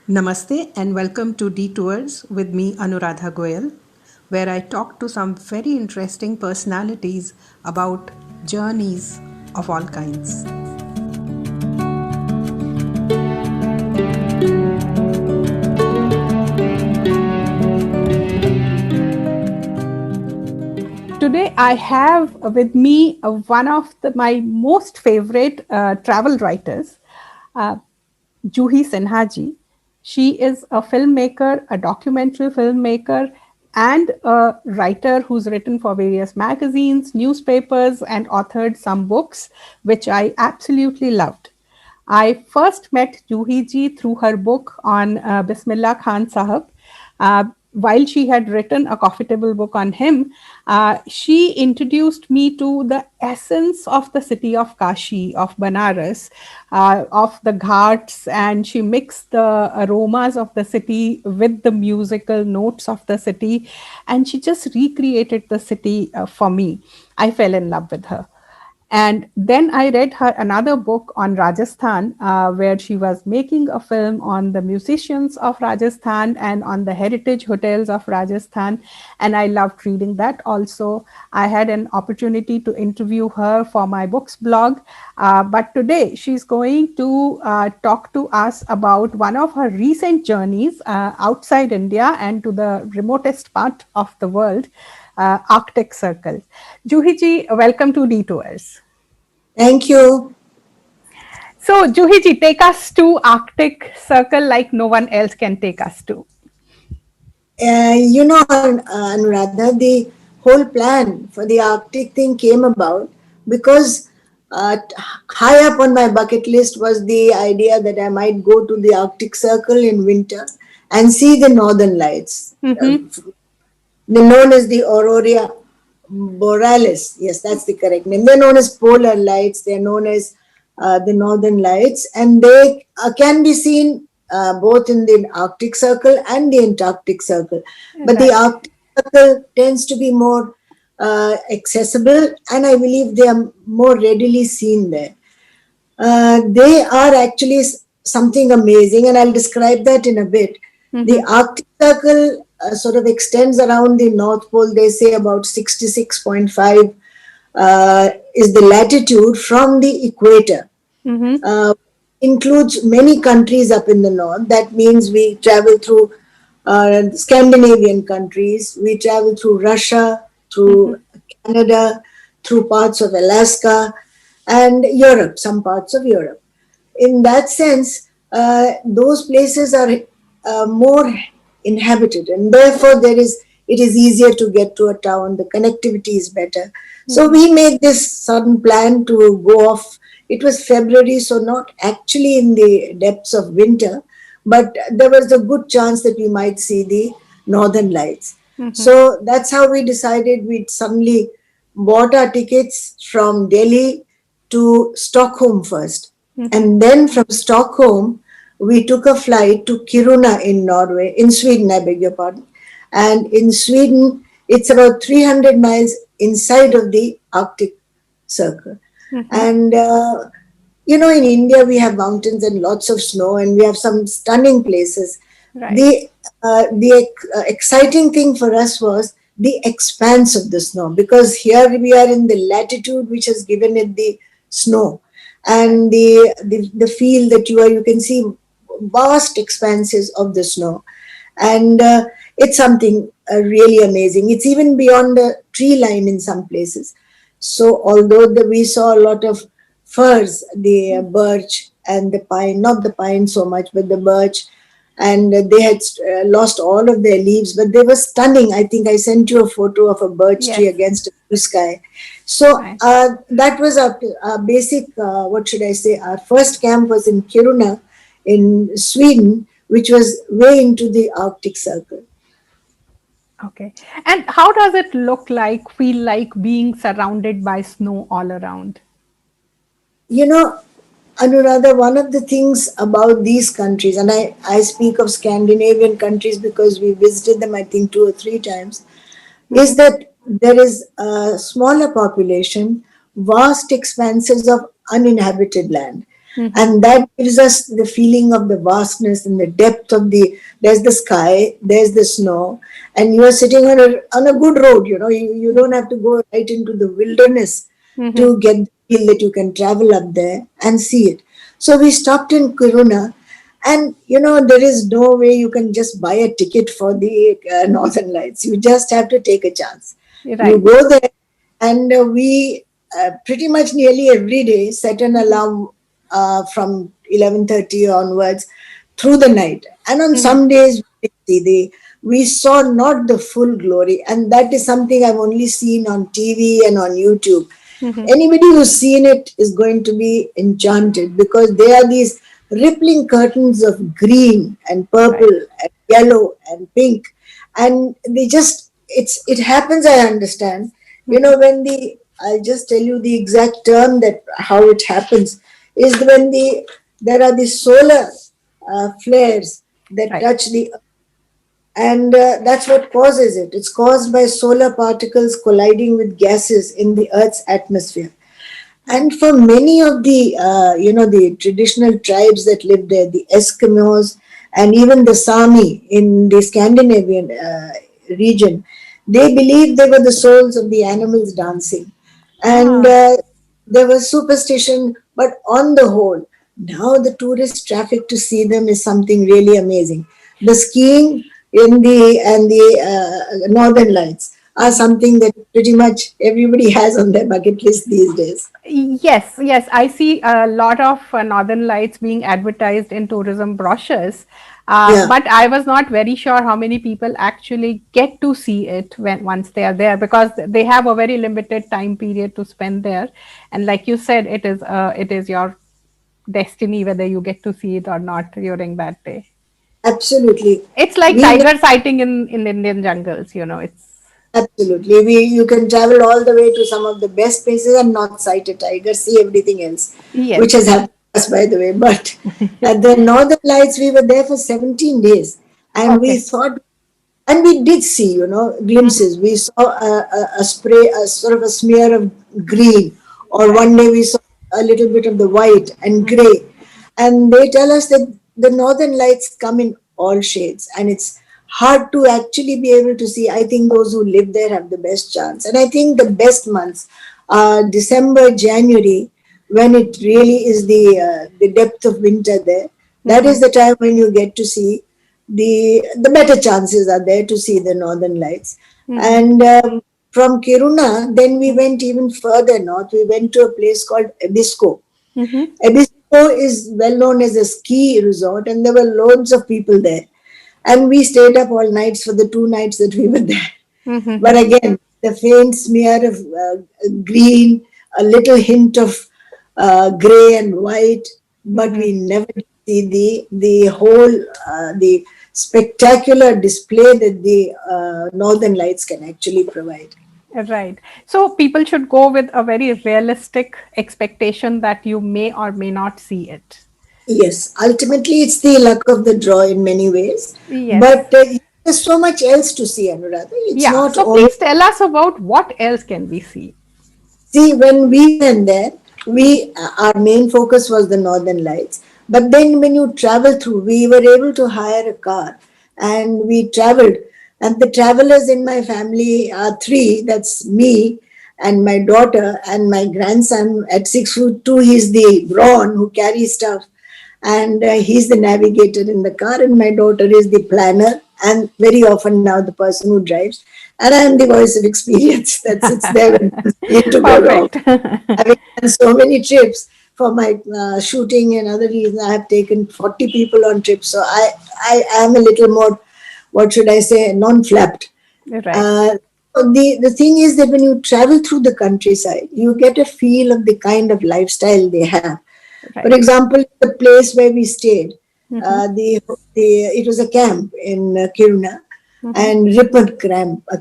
Namaste and welcome to Detours with me, Anuradha Goyal, where I talk to some very interesting personalities about journeys of all kinds. Today, I have with me one of my most favorite travel writers, uh, Juhi Sinha ji. She is a filmmaker, a documentary filmmaker, and a writer who's written for various magazines, newspapers, and authored some books, which I absolutely loved. I first met Juhi ji through her book on Bismillah Khan Sahab. While she had written a coffee table book on him, she introduced me to the essence of the city of Kashi, of Banaras, of the ghats, and she mixed the aromas of the city with the musical notes of the city, and she just recreated the city for me. I fell in love with her. And then I read her another book on Rajasthan, where she was making a film on the musicians of Rajasthan and on the heritage hotels of Rajasthan. And I loved reading that also. I had an opportunity to interview her for my books blog. But today she's going to talk to us about one of her recent journeys outside India and to the remotest part of the world, Arctic Circle. Juhi ji, welcome to Detours. Thank you. So, Juhi ji, take us to Arctic Circle like no one else can take us to. Anuradha, the whole plan for the Arctic thing came about because high up on my bucket list was the idea that I might go to the Arctic Circle in winter and see the northern lights. Mm-hmm. They're known as the Aurora borealis. Yes, that's the correct name. They're known as polar lights. They're known as the northern lights, and they can be seen both in the Arctic Circle and the Antarctic Circle. But the Right. Arctic Circle tends to be more accessible, and I believe they are more readily seen there. They are actually something amazing, and I'll describe that in a bit. The Mm-hmm. Arctic Circle sort of extends around the North Pole. They say about 66.5 is the latitude from the equator. Mm-hmm. Uh, Includes many countries up in the north. That means we travel through Scandinavian countries, we travel through Russia, Mm-hmm. through Canada, through parts of Alaska, and Europe, some parts of Europe. In that sense, those places are more inhabited, and therefore it is easier to get to a town. The connectivity is better. So Mm-hmm. we made this sudden plan to go off. It was February, so not actually in the depths of winter, but there was a good chance that we might see the northern lights. Mm-hmm. So that's how we decided. We'd suddenly bought our tickets from Delhi to Stockholm first. Mm-hmm. And then from Stockholm, we took a flight to Kiruna in Norway, in Sweden, I beg your pardon. And in Sweden, it's about 300 miles inside of the Arctic Circle. Mm-hmm. And in India we have mountains and lots of snow, and we have some stunning places. Right. The exciting thing for us was the expanse of the snow, because here we are in the latitude which has given it the snow, Right. and the feel that you can see vast expanses of the snow, and it's something really amazing. It's even beyond the tree line in some places. So although we saw a lot of firs, the birch and the pine, not the pine so much, but the birch, and they had lost all of their leaves, but they were stunning. I think I sent you a photo of a birch tree Yes. against a blue sky. So Right. that was our basic, what should I say, our first camp was in Kiruna in Sweden, which was way into the Arctic Circle. Okay. And how does it look like, feel like being surrounded by snow all around? You know, Anuradha, one of the things about these countries, and I speak of Scandinavian countries because we visited them, I think, 2 or 3 times, is Mm-hmm. that there is a smaller population, vast expanses of uninhabited land. Mhm. And that gives us the feeling of the vastness and the depth of there's the sky, there's the snow, and you are sitting on a good road. You don't have to go right into the wilderness Mhm. to get the feel that you can travel up there and see it. So we stopped in Kiruna, and there is no way you can just buy a ticket for the Northern Lights. You just have to take a chance. You Right. go there, and we pretty much nearly every day set an Mhm. alarm from 11:30 onwards through the night. And on Mhm. some days, we saw not the full glory, and that is something I've only seen on TV and on YouTube. Mhm. Anybody who's seen it is going to be enchanted, because there are these rippling curtains of green and purple Right. and yellow and pink, and it happens, I understand. Mhm. When I'll just tell you the exact term that how it happens is when there are these solar flares that Right. touch the, and that's what causes it. It's caused by solar particles colliding with gases in the Earth's atmosphere. Right. And for many of the traditional tribes that live there, the Eskimos and even the Sami in the Scandinavian region, they believed they were the souls of the animals dancing. And Ah. there was superstition, but on the whole, now the tourist traffic to see them is something really amazing. The skiing in the and the Northern Lights are Mhm. something that pretty much everybody has on their bucket list these days. Yes, yes, I see a lot of Northern Lights being advertised in tourism brochures, Yeah, but I was not very sure how many people actually get to see it when once they are there, because they have a very limited time period to spend there, and like you said, it is your destiny whether you get to see it or not during that day. absolutely. It's like We tiger sighting in Indian jungles, it's absolutely we you can travel all the way to some of the best places and not sight a tiger, see everything else, yes. which has happened to us, by the way. But at the Northern Lights, we were there for 17 days, and we Okay. thought, and we did see, Mhm. glimpses. We saw a spray, a sort of a smear of green, or Right. one day we saw a little bit of the white and Mhm. gray. And they tell us that the Northern Lights come in all shades, and it's hard to actually be able to see. I think those who live there have the best chance. And I think the best months are December, January, when it really is the depth of winter there. That is Mhm. the time when you get to see the better chances are there to see the Northern Lights. Mhm. And from Kiruna, then we went even further north. We went to a place called Abisko. Mhm. Abisko is well known as a ski resort, and there were loads of people there. And we stayed up all nights for the 2 nights that we were there. But Mhm. again, the faint smear of green, a little hint of gray and white, but Mhm. we never did see the whole the spectacular display that the Northern Lights can actually provide. Right. So people should go with a very realistic expectation that you may or may not see it. Yes, ultimately it's the luck of the draw in many ways, Yes. but there's so much else to see, Anuradha. It's Yeah. not So only. please tell us about what else can we see. See, when we went there, our main focus was the Northern Lights. But then, when you travel through, we were able to hire a car, and we traveled. And the travelers in my family are three. That's me and my daughter and my grandson at 6'2". He's the brawn who carries stuff, and he's the navigator in the car, and my daughter is the planner, and very often now the person who drives, and I am the voice of experience that sits there when things need to go wrong. Perfect. Having done so many trips for my shooting and other reasons, I have taken 40 people on trips, so I am a little more, what should I say, non-flapped. Right. uh, the thing is that when you travel through the countryside, you get a feel of the kind of lifestyle they have. For Right. example, the place where we stayed, Mhm. it was a camp in Kiruna, Mhm. and Ripon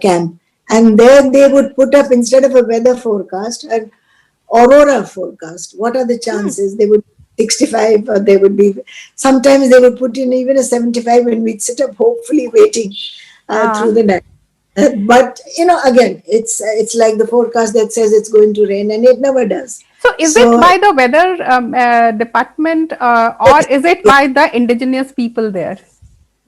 camp, and there they would put up, instead of a weather forecast, an aurora forecast. What are the Hmm. chances? They would 65, or they would be, sometimes they would put in even a 75, and we'd sit up hopefully waiting through Ah. the night. But again, it's like the forecast that says it's going to rain, and it never does. So is it So by the weather department or is it by the indigenous people there?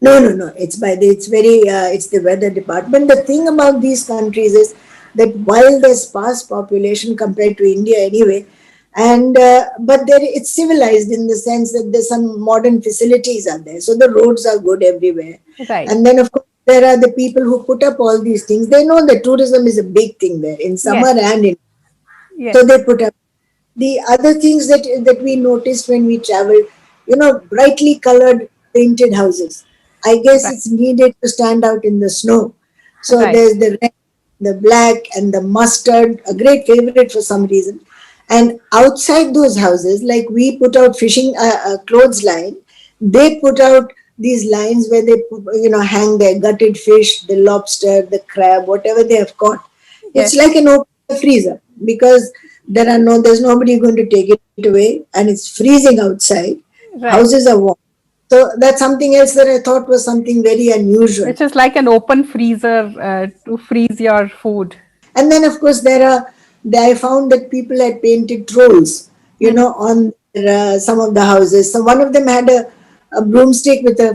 no, no, no. It's by the, it's very, it's the weather department. The thing about these countries is that while there's sparse population compared to India anyway, and but there it's civilized in the sense that there's some modern facilities are there. So the roads are good everywhere. Right. And then of course there are the people who put up all these things. They know that tourism is a big thing there in summer Yes. and in, Yes. so they put up. The other things that we noticed when we traveled, brightly colored painted houses. I guess Right. it's needed to stand out in the snow. So Right. there's the red, the black, and the mustard, a great favorite for some reason. And outside those houses, like we put out fishing clothes line, they put out these lines where they hang their gutted fish, the lobster, the crab, whatever they have caught. It's Yes. like an open freezer because there's nobody going to take it away, and it's freezing outside. Right. Houses are warm. So that's something else that I thought was something very unusual. Which is like an open freezer to freeze your food. And then, of course, I found that people had painted trolls, Mhm. on some of the houses. So one of them had a broomstick with a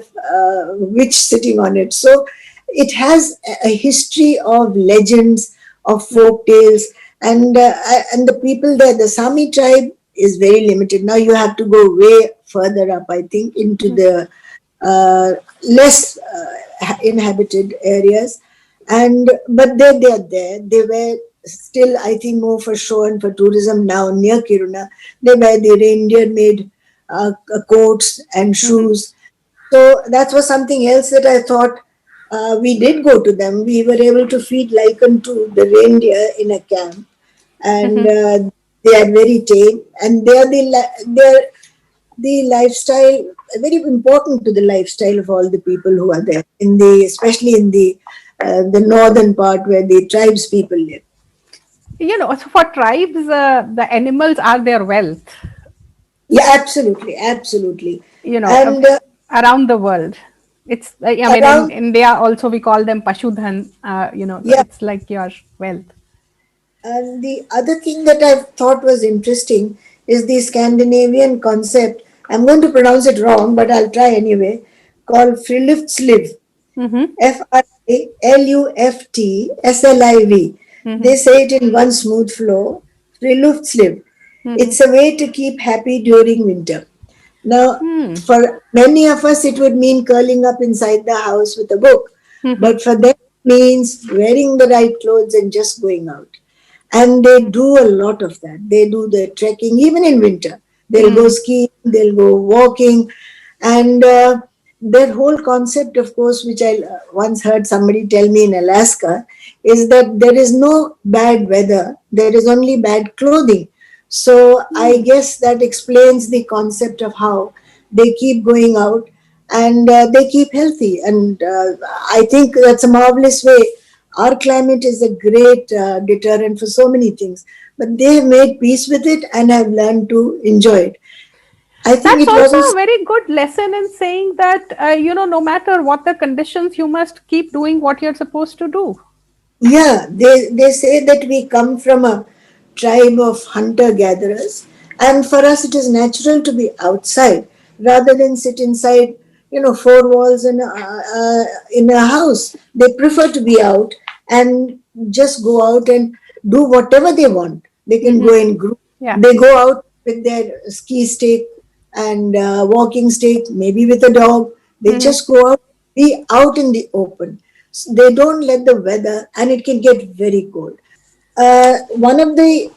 witch sitting on it. So it has a history of legends, of folk tales, and the people there, the Sami tribe is very limited. Now you have to go way further up, I think, into the less inhabited areas, and but they are there. They were still, I think, more for show and for tourism now near Kiruna. They wear the reindeer made coats and Mhm. shoes. So that was something else that I thought. We did go to them. We were able to feed lichen to the reindeer in a camp, and Mhm. they are very tame, and they're the lifestyle, very important to the lifestyle of all the people who are there in the, especially in the northern part where the tribes people live. So for tribes, the animals are their wealth, Yeah, absolutely, absolutely. you know, uh, And around the world. I mean, in around, India also we call them Pashudhan, so yeah. it's like your wealth. And the other thing that I thought was interesting is the Scandinavian concept. I'm going to pronounce it wrong, but I'll try anyway. Called Friluftsliv. Mm-hmm. Friluftsliv. Mm-hmm. They say it in one smooth flow. Friluftsliv. Mm-hmm. It's a way to keep happy during winter. Now, Hmm. for many of us, it would mean curling up inside the house with a book. Mm-hmm. But for them, it means wearing the right clothes and just going out. And they do a lot of that. They do the trekking, even in winter. They'll go Hmm. skiing, they'll go walking, and their whole concept, of course, which I once heard somebody tell me in Alaska, is that there is no bad weather, there is only bad clothing. So I Hmm. guess that explains the concept of how they keep going out, and they keep healthy. And I think that's a marvelous way. Our climate is a great deterrent for so many things, but they have made peace with it and have learned to enjoy it. I think That's it also wasn't. a very good lesson in saying that, no matter what the conditions, you must keep doing what you're supposed to do. Yeah, they say that we come from a tribe of hunter gatherers, and for us it is natural to be outside rather than sit inside, four walls in a house. They prefer to be out and just go out and do whatever they want. They can Mm-hmm. go in group. Yeah. They go out with their ski stick and walking stick, maybe with a dog. They Mm-hmm. just go out, be out in the open. They don't let the weather, and it can get very cold. One of the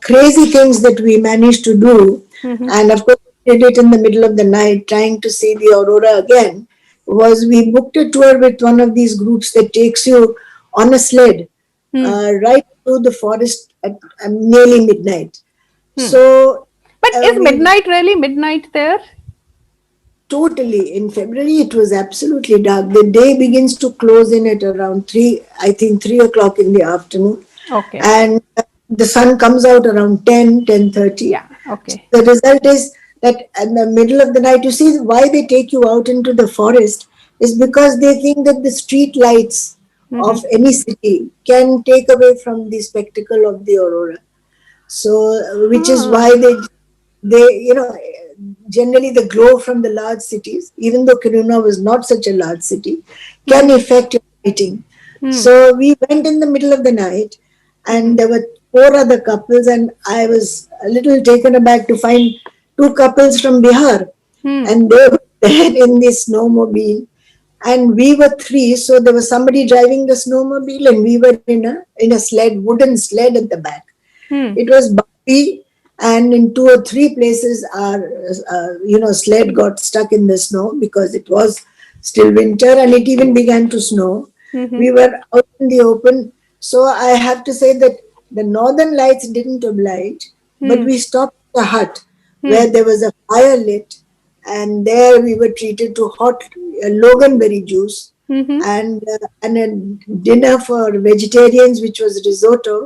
crazy things that we managed to do, Mm-hmm. and of course we did it in the middle of the night trying to see the aurora again, was we booked a tour with one of these groups that takes you on a sled Hmm. right through the forest at nearly midnight. Hmm. So But is we midnight really midnight there? totally, in February it was absolutely dark. The day begins to close in at around 3, I think 3 o'clock in the afternoon, Okay. and the sun comes out around 10:30. Yeah. Okay. The result is that in the middle of the night, you see why they take you out into the forest is because they think that the street lights Mm-hmm. of any city can take away from the spectacle of the aurora. So which is Huh. why they generally the glow from the large cities, even though Kiruna was not such a large city, can Hmm. affect your lighting. Hmm. So we went in the middle of the night, Hmm. and there were four other couples, and I was a little taken aback to find two couples from Bihar, Hmm. and they were there in this snowmobile, and we were three. So there was somebody driving the snowmobile, and we were in a sled, wooden sled at the back. Hmm. It was bumpy, and in two or three places, our sled got stuck in the snow because it was still winter, and it even began to snow. Hmm. We were out in the open, so I have to say that the northern lights didn't oblige, but Hmm. we stopped at a hut Hmm. where there was a fire lit, and there we were treated to hot loganberry juice, Hmm. and a dinner for vegetarians, which was risotto,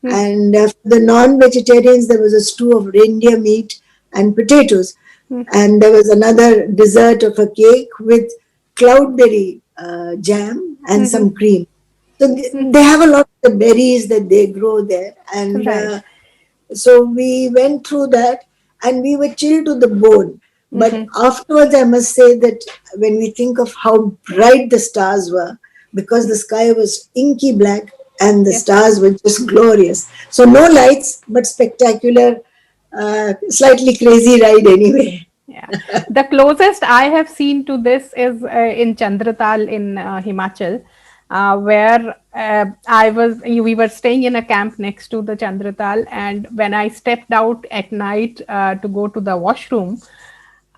Hmm. and for the non-vegetarians, there was a stew of reindeer meat and potatoes. Hmm. And there was another dessert of a cake with cloudberry jam and Hmm. some cream. So Hmm. they have a lot of the berries that they grow there. And Right. so we went through that, and we were chilled to the bone. But Hmm. afterwards, I must say that when we think of how bright the stars were, because the sky was inky black and the Yeah. stars were just glorious. So, no lights, but spectacular, slightly crazy ride anyway. Yeah. The closest I have seen to this is in Chandratal in Himachal, where we were staying in a camp next to the Chandratal, and when I stepped out at night to go to the washroom,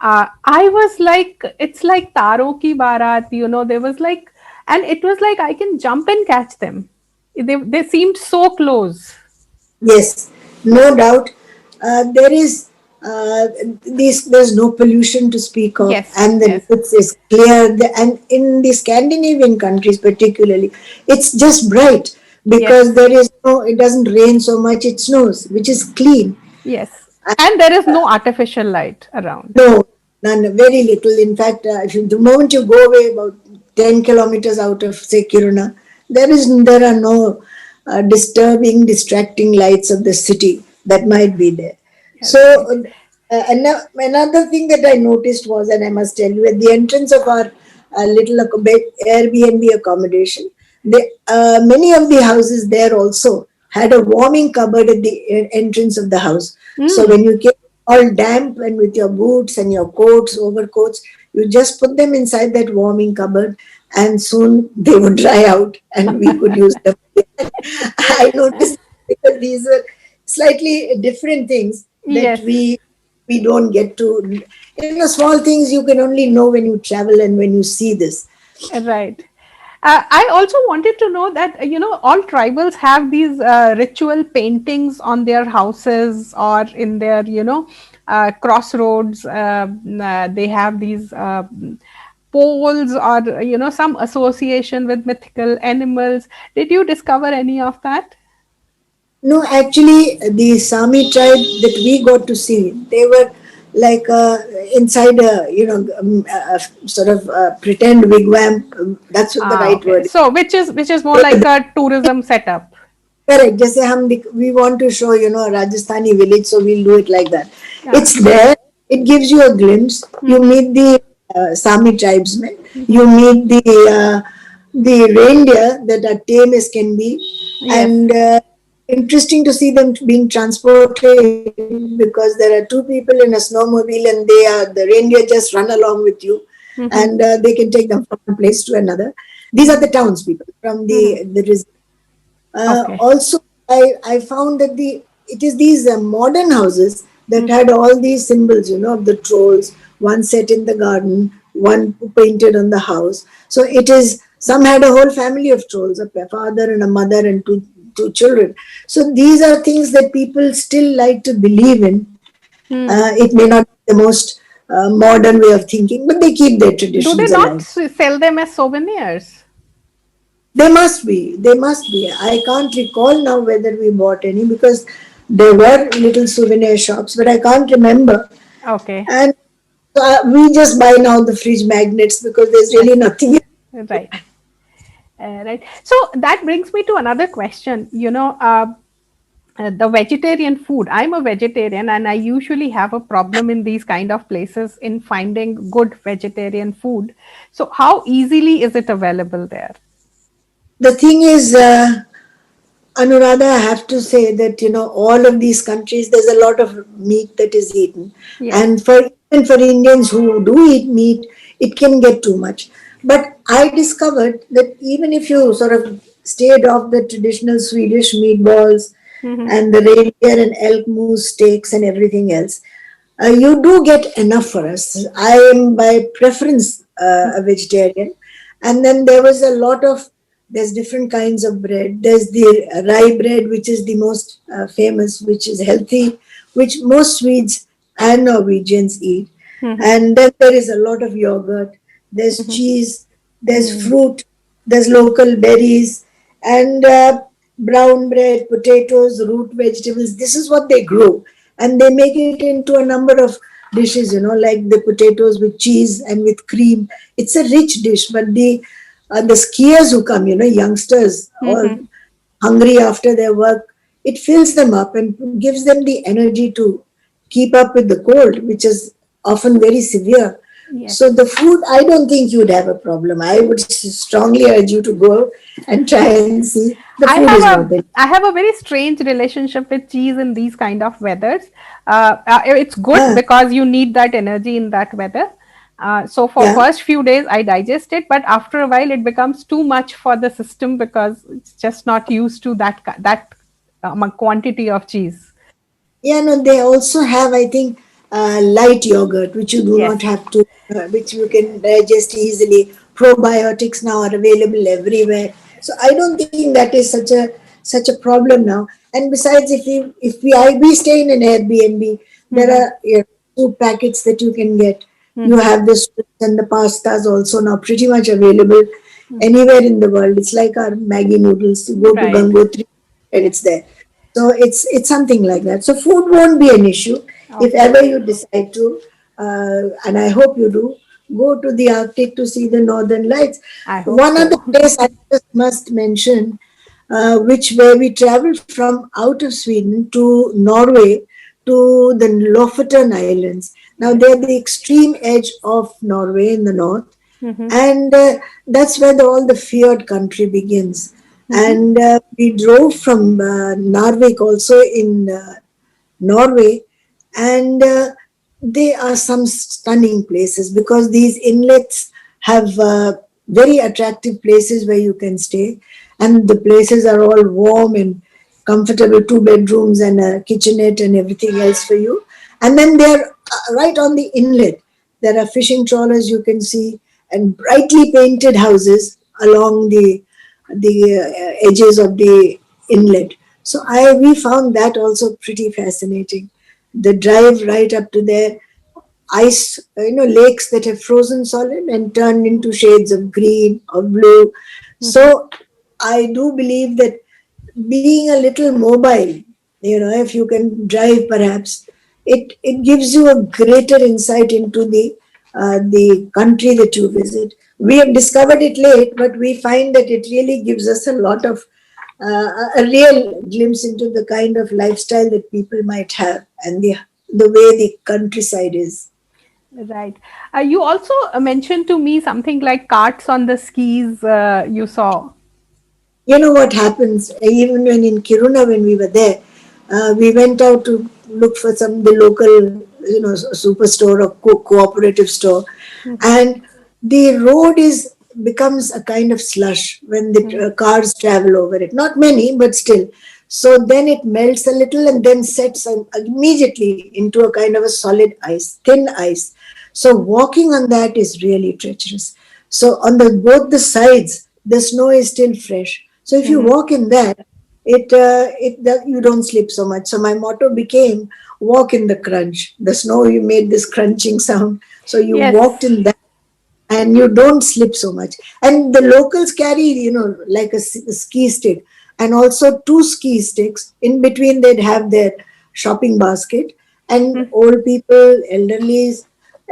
I was like, it's like Taro ki Barat, there was like, and it was like I can jump and catch them. They seemed so close. Yes, no doubt. There is there's no pollution to speak of, Yes, and the yes, lights is clear. And in the Scandinavian countries, particularly, it's just bright because yes, it doesn't rain so much. It snows, which is clean. yes. And there is no artificial light around. No, none, very little. In fact, the moment you go away about 10 kilometers out of, say, Kiruna, there are no disturbing, distracting lights of the city that might be there. Yeah, So, right. another thing that I noticed was, and I must tell you, at the entrance of our little Airbnb accommodation, many of the houses there also had a warming cupboard at the entrance of the house. So Mm. when you came all damp and with your boots and your coats, overcoats, you just put them inside that warming cupboard, and soon they would dry out and we could use them. I noticed because these were slightly different things that Yes, we don't get to. Small things you can only know when you travel and when you see this. right. I also wanted to know that, all tribals have these ritual paintings on their houses or in their, crossroads. They have these poles or, some association with mythical animals. Did you discover any of that? No, actually, the Sami tribe that we got to see, they were like inside a sort of pretend wigwam. That's what the Ah, right okay. word So which is more is. like a tourism setup. Correct. जैसे हम we want to show a Rajasthani village, so we'll do it like that. Yeah. It's there. It gives you a glimpse. You Mm-hmm. meet the Sami tribesmen. Mm-hmm. You meet the reindeer that are tame as can be, Yes. and interesting to see them being transported because there are two people in a snowmobile, and the reindeer just run along with you, and Mm-hmm. they can take them from one place to another. These are the Mm-hmm. townspeople from Mm-hmm. the Okay. also, I found that it is these modern houses that Mm. had all these symbols, of the trolls. One set in the garden, one painted on the house. So it is. Some had a whole family of trolls, a father and a mother and two children. So these are things that people still like to believe in. Hmm. It may not be the most modern way of thinking, but they keep their Do they traditions not alive. sell them as souvenirs? They must be. They must be. I can't recall now whether we bought any because there were little souvenir shops, but I can't remember. Okay. And we just buy now the fridge magnets because there's really Yes. nothing. Right. Right. So that brings me to another question. the vegetarian food. I'm a vegetarian, and I usually have a problem in these kind of places in finding good vegetarian food. So, how easily is it available there? The thing is, Anuradha, I have to say that all of these countries, there's a lot of meat that is eaten, Yes. and for even for Indians who do eat meat, it can get too much. But I discovered that even if you sort of stayed off the traditional Swedish meatballs Hmm. and the reindeer and elk moose steaks and everything else, you do get enough for us. I am by preference a vegetarian, and then there was a lot of there's different kinds of bread. There's the rye bread, which is the most famous, which is healthy, which most Swedes and Norwegians eat. Hmm. And then there is a lot of yogurt. There's Hmm. cheese. There's Hmm. fruit. There's local berries and brown bread, potatoes, root vegetables. This is what they grow, and they make it into a number of dishes. Like the potatoes with cheese and with cream. It's a rich dish, but the skiers who come, youngsters, all Hmm. hungry after their work, it fills them up and gives them the energy to keep up with the cold, which is often very severe. Yes. So the food, I don't think you'd have a problem. I would strongly urge you to go and try and see. The food I is have worth a it. I have a very strange relationship with cheese in these kind of weathers. It's good Ah, because you need that energy in that weather. So for yeah. first few days I digest it, but after a while it becomes too much for the system because it's just not used to that quantity of cheese. Yeah, no, they also have, I think, light yogurt, which you do Yes. not have to, which you can digest easily. Probiotics now are available everywhere, so I don't think that is such a problem now. And besides, we stay in an Airbnb, there Hmm. are food packets that you can get. You Hmm. have the soups and the pastas also now pretty much available anywhere in the world. It's like our Maggie noodles. You go to Right. Gangotri and Yes. it's there. So it's something like that. So food won't be an issue if Okay. ever you decide to, and I hope you do, go to the Arctic to see the Northern Lights. I hope One other so. place I just must mention, which where we traveled from out of Sweden to Norway to the Lofoten Islands. Now Yes. they're the extreme edge of Norway in the north, Hmm. and that's where all the feared country begins. Hmm. And we drove from Narvik also in Norway, and they are some stunning places because these inlets have very attractive places where you can stay, and the places are all warm and comfortable, two bedrooms and a kitchenette and everything else for you. And then they're right on the inlet. There are fishing trawlers you can see, and brightly painted houses along the edges of the inlet. So I we found that also pretty fascinating. The drive right up to there, ice, lakes that have frozen solid and turned into shades of green or blue. Hmm. So I do believe that being a little mobile, if you can drive perhaps, it gives you a greater insight into the country that you visit. We have discovered it late, but we find that it really gives us a lot of a real glimpse into the kind of lifestyle that people might have and the way the countryside is. Right. You also mentioned to me something like carts on the skis you saw. You know what happens even when in Kiruna when we were there, we went out to look for some the local superstore or cooperative store, Mhm. and the road is becomes a kind of slush when the Mhm. cars travel over it. Not many, but still. So then it melts a little and then sets immediately into a kind of a solid ice, thin ice. So walking on that is really treacherous. So on the both the sides, the snow is still fresh. So if you Mhm. walk in that, you don't slip so much. So my motto became walk in the crunch. The snow you made this crunching sound. So you walked Yes. in that and you don't slip so much. And the locals carry, like a ski stick and also two ski sticks. In between, they'd have their shopping basket. And Mhm. old people, elderlies,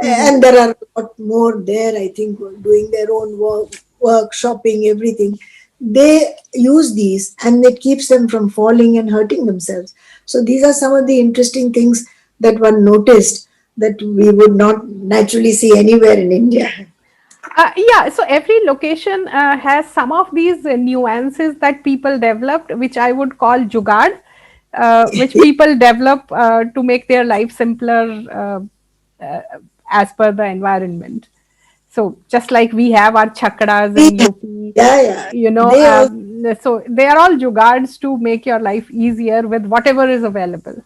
Mhm. and there are a lot more there, I think, doing their own work, shopping, everything. they use these and it keeps them from falling and hurting themselves. So these are some of the interesting things that one noticed that we would not naturally see anywhere in India. Yeah, so every location has some of these nuances that people developed, which I would call jugad, which people develop to make their life simpler uh, as per the environment. So just like we have our chakras in UP, Yeah, yeah. They also, so they are all jugards to make your life easier with whatever is available.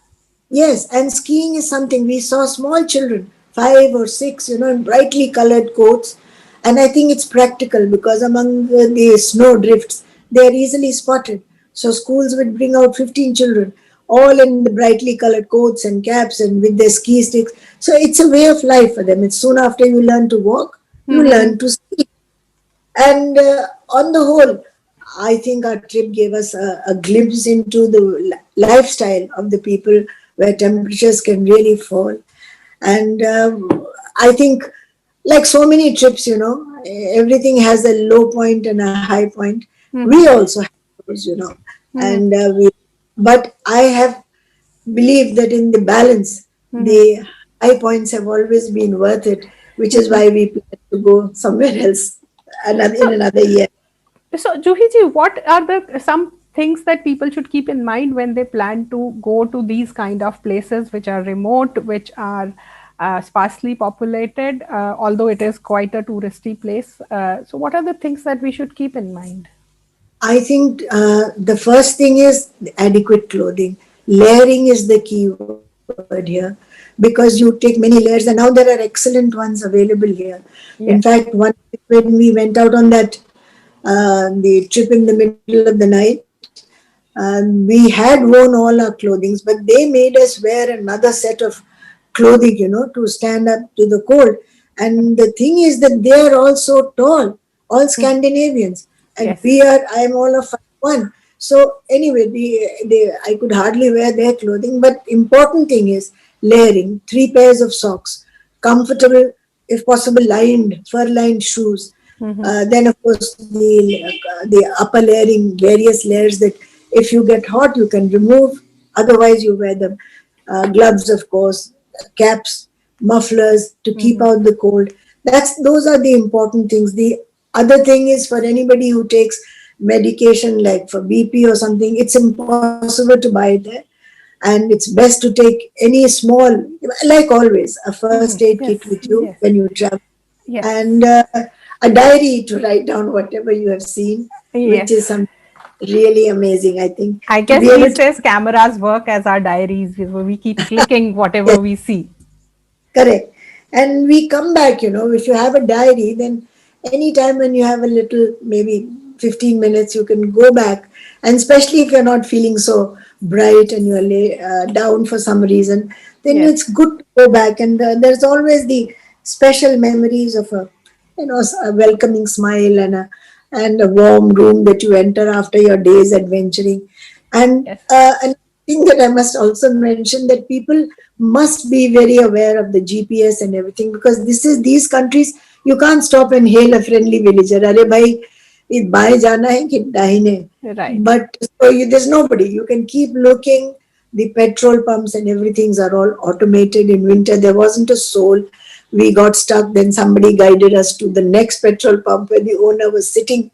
yes, and skiing is something we saw small children, 5 or 6, in brightly colored coats. And I think it's practical because among the snow drifts, they are easily spotted. So schools would bring out 15 children, all in the brightly colored coats and caps and with their ski sticks. So it's a way of life for them. It's soon after you learn to walk, you learn to ski. And on the whole, I think our trip gave us a glimpse into the lifestyle of the people where temperatures can really fall. And I think, like so many trips, everything has a low point and a high point. We Mhm, also have those. mhm, And but I have believed that in the balance, mhm, the high points have always been worth it, which is mhm. why we plan to go somewhere else in So, another year. so Juhi ji, what are the some things that people should keep in mind when they plan to go to these kind of places which are remote, which are sparsely populated, although it is quite a touristy place. So, what are the things that we should keep in mind? I think the first thing is adequate clothing. Layering is the key word here because you take many layers, and now there are excellent ones available here. In Yes. fact, when we went out on that the trip in the middle of the night, we had worn all our clothing, but they made us wear another set of clothing, to stand up to the cold. And the thing is that they are all so tall, all Scandinavians, and Yes. I'm all of 5'1". So anyway, I could hardly wear their clothing. But important thing is layering, 3 pairs of socks, comfortable, if possible, fur-lined shoes. Mhm. Then of course the upper layering, various layers that if you get hot you can remove, otherwise you wear them. Gloves, of course, caps, mufflers to keep Mhm. out the cold. Those are the important things. The other thing is for anybody who takes medication like for BP or something, it's impossible to buy it there. And it's best to take any small, like always, a first aid Mhm. kit with Yes. you when Yes. you travel, and Yes. a diary to write down whatever you have seen, which is Yes. something really amazing, I think, I to guess be able these to. days cameras work as our diaries. We keep clicking Yes, whatever we see. correct. And we come back, if you have a diary, then anytime when you have a little, maybe 15 minutes, you can go back. And especially if you're not feeling so bright and you're down for some reason, then Yes. it's good to go back. And there's always the special memories of a welcoming smile and a warm room that you enter after your day's adventuring. And Yes. another thing that I must also mention, that people must be very aware of the GPS and everything, because these countries, you can't stop and hail a friendly villager. Arey bhai, बाएं जाना है कि दाहिने? Right. But so there's nobody. You can keep looking. The petrol pumps and everything's are all automated. In winter, there wasn't a soul. We got stuck. Then somebody guided us to the next petrol pump where the owner was sitting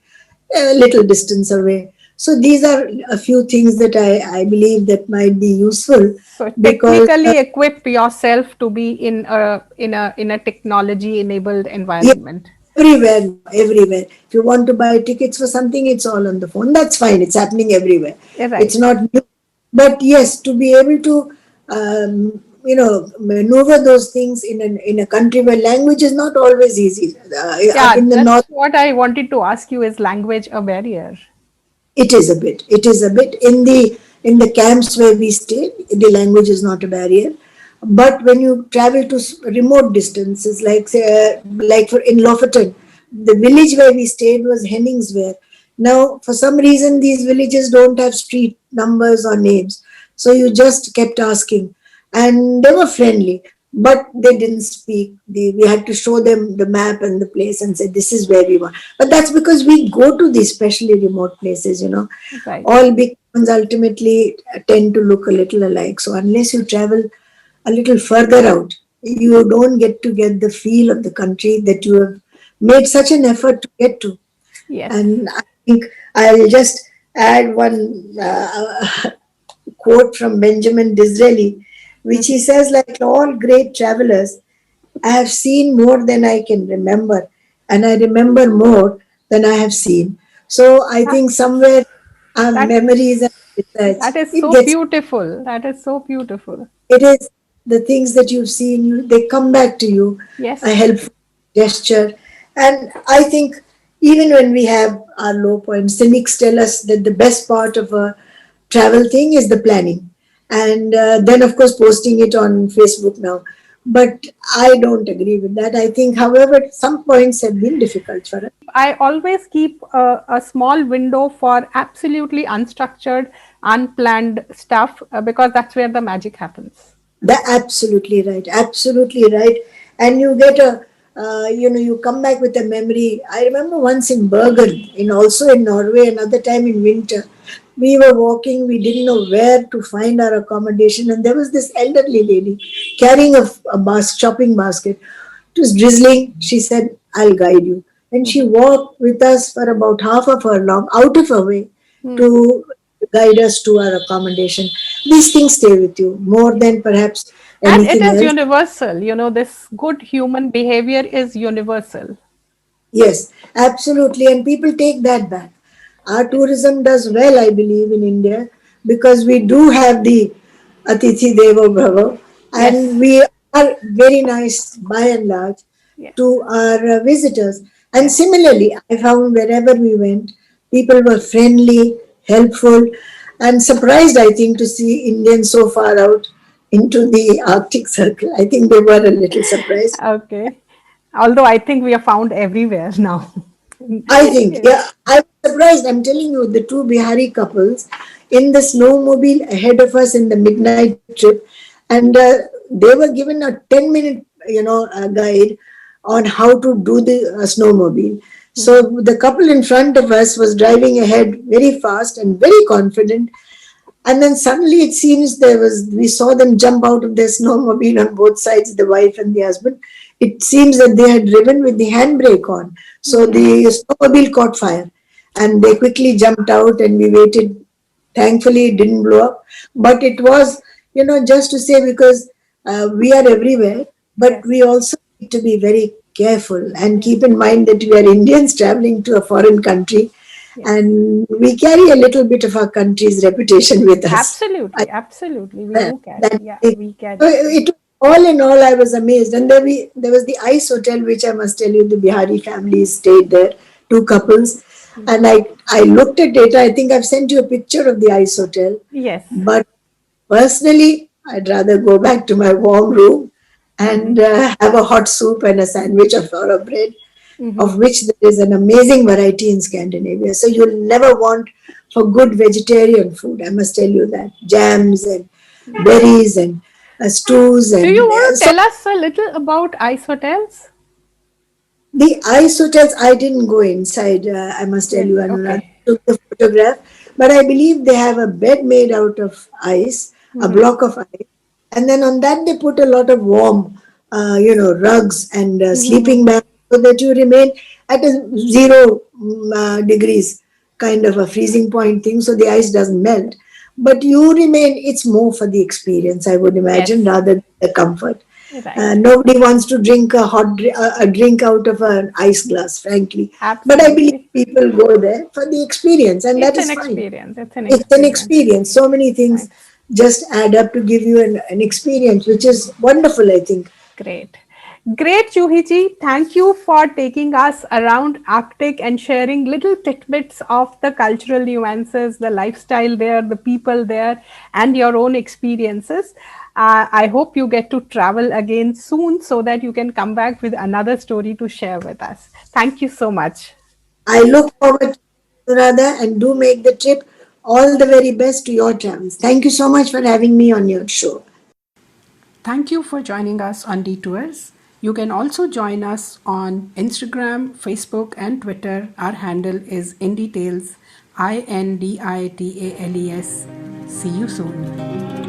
a little distance away. So these are a few things that I believe that might be useful So because technically equip yourself to be in a technology enabled yeah, environment. everywhere now, everywhere. If you want to buy tickets for something, it's all on the phone. That's fine. It's happening everywhere. It's Right. not new. But yes, to be able to maneuver those things in a country where language is not always easy. Up Yeah, in the that's north, what I wanted to ask you, is language a barrier? it is a bit. It is a bit in the camps where we stay. The language is not a barrier, but when you travel to remote distances, like say, like for in Lofoten, the village where we stayed was Henningswehr. Now, for some reason, these villages don't have street numbers or names, so you just kept asking, and they were friendly. but they didn't speak. We had to show them the map and the place and say, this is where we want. But that's because we go to these specially remote places, Right. All big towns ultimately tend to look a little alike. So unless you travel a little further out, you don't get to get the feel of the country that you have made such an effort to get to. Yes. And I think I'll just add one quote from Benjamin Disraeli, which he says, like all great travelers, I have seen more than I can remember, and I remember more than I have seen. So I That think somewhere our that memories and research, that is it so gets, beautiful. That is so beautiful. it is the things that you've seen, they come back to you, a Yes. helpful gesture. And I think even when we have our low points, cynics tell us that the best part of a travel thing is the planning. And then, of course, posting it on Facebook now. But I don't agree with that. I think, however, some points have been difficult for us. I always keep a small window for absolutely unstructured, unplanned stuff because that's where the magic happens. That's absolutely right. Absolutely right. And you get you come back with a memory. I remember once in Bergen, also in Norway, another time in winter. We were walking, we didn't know where to find our accommodation, and there was this elderly lady carrying a shopping basket. It was drizzling. She said, I'll guide you. And she Mhm. walked with us for about half of her long, out of her way, Hmm. to guide us to our accommodation. These things stay with you more than perhaps And it anything is else. universal. This good human behavior is universal. Yes, absolutely. And people take that back. Our tourism does well, I believe, in India because we do have the Atithi Devo Bhava, and Yes. we are very nice by and large Yes. to our visitors. And Yes. similarly, I found wherever we went, people were friendly, helpful, and surprised, I think, to see Indians so far out into the Arctic Circle. I think they were a little surprised. Okay. Although I think we are found everywhere now. I think, Yes. yeah, I was surprised. I'm telling you, the two Bihari couples in the snowmobile ahead of us in the midnight trip, and they were given a 10-minute, guide on how to do the snowmobile. So Mhm. the couple in front of us was driving ahead very fast and very confident, and then suddenly it seems we saw them jump out of their snowmobile on both sides, the wife and the husband. It seems that they had driven with the handbrake on. So Mhm. the snowmobile caught fire and they quickly jumped out and we waited. Thankfully, it didn't blow up. But it was, just to say because we are everywhere, but Yes. we also need to be very careful and Yes. keep in mind that we are Indians traveling to a foreign country Yes. and we carry a little bit of our country's reputation with us. I, Absolutely. Absolutely. We do carry. that Yeah, it, we carry. it all in all, I was amazed. And there was the Ice Hotel, which I must tell you, the Bihari families stayed there, two couples. And I looked at it. I think I've sent you a picture of the Ice Hotel. Yes. But personally, I'd rather go back to my warm room Hmm. and have a hot soup and a sandwich of flour bread, Hmm. of which there is an amazing variety in Scandinavia. So you'll never want for good vegetarian food. I must tell you that jams and berries and stews Do you and want to so tell us a little about ice hotels? the ice hotels. I didn't go inside. I must tell Yes. you, Anuradha. Okay. Took the photograph, but I believe they have a bed made out of ice, a Hmm. block of ice, and then on that they put a lot of warm, rugs and sleeping Hmm. bags so that you remain at a zero degrees kind of a freezing point thing, so the ice doesn't melt. But you remain. It's more for the experience, I would imagine, Yes. rather than the comfort. Right. Nobody wants to drink a drink out of an ice glass, frankly. But I believe Absolutely. people go there for the experience, and that It's an is fine. experience. It's an It's an experience. experience. So many things Right. just add up to give you an experience, which is wonderful, I think. Great. Great, Juhiji. Thank you for taking us around Arctic and sharing little tidbits of the cultural nuances, the lifestyle there, the people there, and your own experiences. I hope you get to travel again soon so that you can come back with another story to share with us. Thank you so much. I look forward to Radha and do make the trip. All the very best to your travels. Thank you so much for having me on your show. Thank you for joining us on Detours. You can also join us on Instagram, Facebook, and Twitter. Our handle is Indie Tales, INDITALES. See you soon.